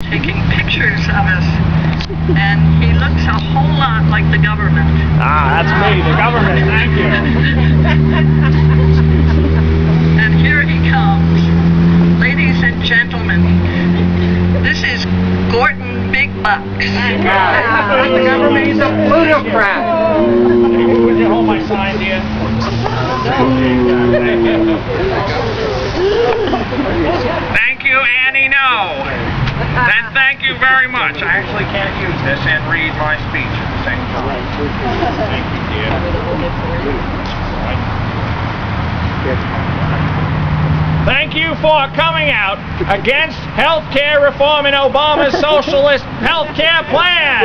taking pictures of us, and he looks a whole lot like the government. Ah, that's me, the government. Thank you. And here he comes. Ladies and gentlemen, this is Gordon Bigbucks. The government is a plutocrat. Would you hold my sign, dear? Thank you, Annie. No. Then thank you very much. I actually can't use this and read my speech at the same time. Thank you, dear. Thank you for coming out against health care reform and Obama's socialist health care plan.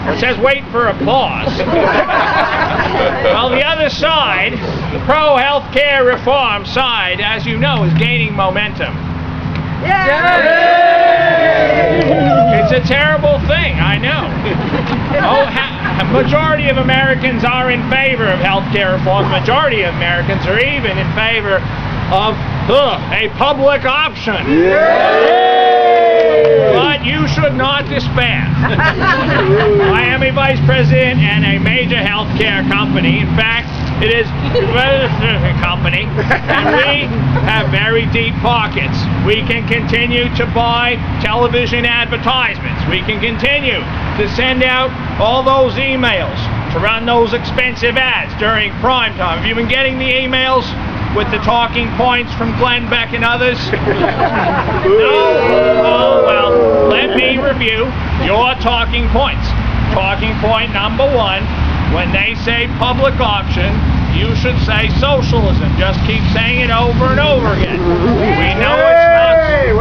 It says wait for applause. Well, the other side, the pro-health care reform side, as you know, is gaining momentum. Yay! It's a terrible thing, I know. A majority of Americans are in favor of health care reform. The majority of Americans are even in favor of a public option. But you should not despair. I am a vice president and a major healthcare company. In fact, it is a company, and we have very deep pockets. We can continue to buy television advertisements. We can continue to send out all those emails, to run those expensive ads during prime time. Have you been getting the emails with the talking points from Glenn Beck and others? No? Oh, well, let me review your talking points. Talking point number 1, when they say public option, you should say socialism. Just keep saying it over and over again. We know it's not.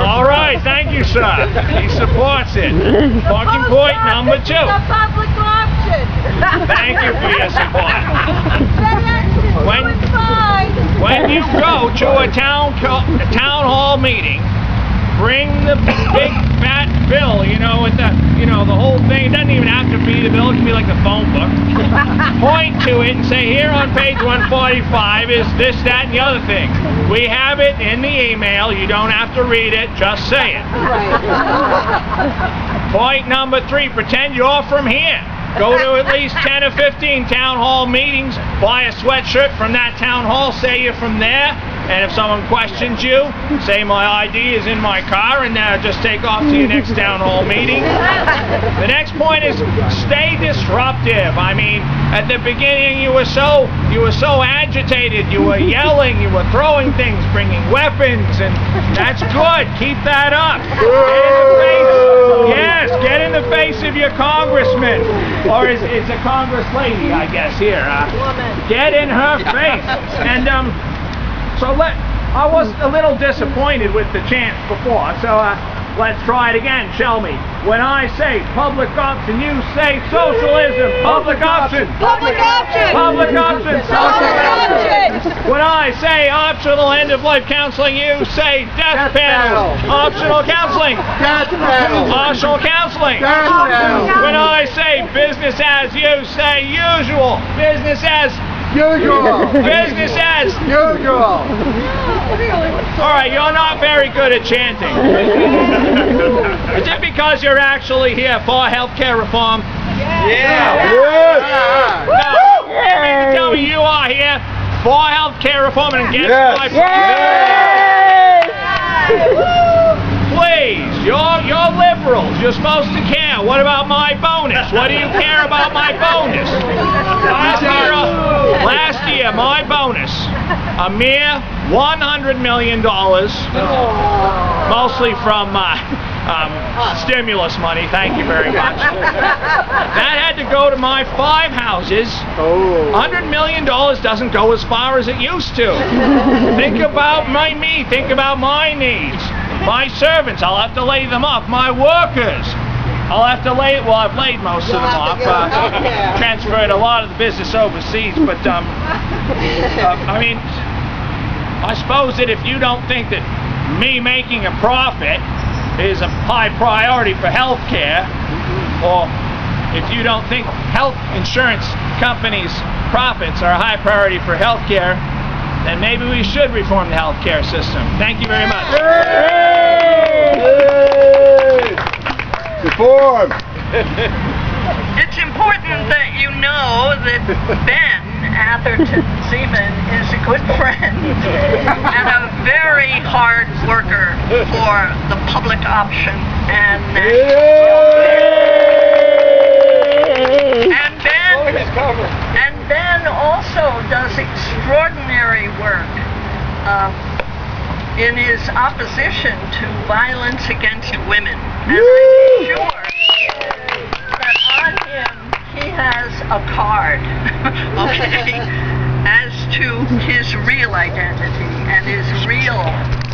All right, thank you, sir. He supports it. Talking point number 2. The public option. Thank you for your support. When you go to a town hall meeting, bring the big fat bill, with the whole thing. It doesn't even have to be the bill, it can be like the phone book. Point to it and say, here on page 145 is this, that, and the other thing. We have it in the email. You don't have to read it, just say it. Point number 3, pretend you're from here. Go to at least 10 or 15 town hall meetings, buy a sweatshirt from that town hall, say you're from there, and if someone questions you, say my ID is in my car, and just take off to your next town hall meeting. The next point is stay disruptive. I mean, at the beginning you were so agitated, you were yelling, you were throwing things, bringing weapons, and that's good. Keep that up. Get in the face of your congressman. Or is a congress lady, I guess, here. Get in her face. And I was a little disappointed with the chants before, so let's try it again, shall we? When I say public option, you say socialism. Public option. Public option. Public option. Socialism. When I say optional end-of-life counseling, you say death panel. Optional counseling. Death panel. Optional counseling. Death panel. When I say business as, you say usual. Business as usual. Business as usual. All right, you're not very good at chanting. Is it because you're actually here for healthcare reform? Yeah. No, you mean to tell me you are here for healthcare reform and against my Please, you're liberals. You're supposed to care. What about my bonus? What do you care about my bonus? Last year, my bonus, a mere $100 million, mostly from stimulus money. Thank you very much. That had to go to my 5 houses. $100 million doesn't go as far as it used to. Think about me. Think about my needs. My servants, I'll have to lay them off. My workers, I'll have to I've laid most of them off. Transferred a lot of the business overseas, but I mean, I suppose that if you don't think that me making a profit is a high priority for health care, or if you don't think health insurance companies' profits are a high priority for health care, then maybe we should reform the health care system. Thank you very much. storm. It's important that you know that Ben Atherton-Zeman is a good friend and a very hard worker for the public option and and Ben also does extraordinary work in his opposition to violence against women. And I'm sure that on him he has a card, okay, as to his real identity and his real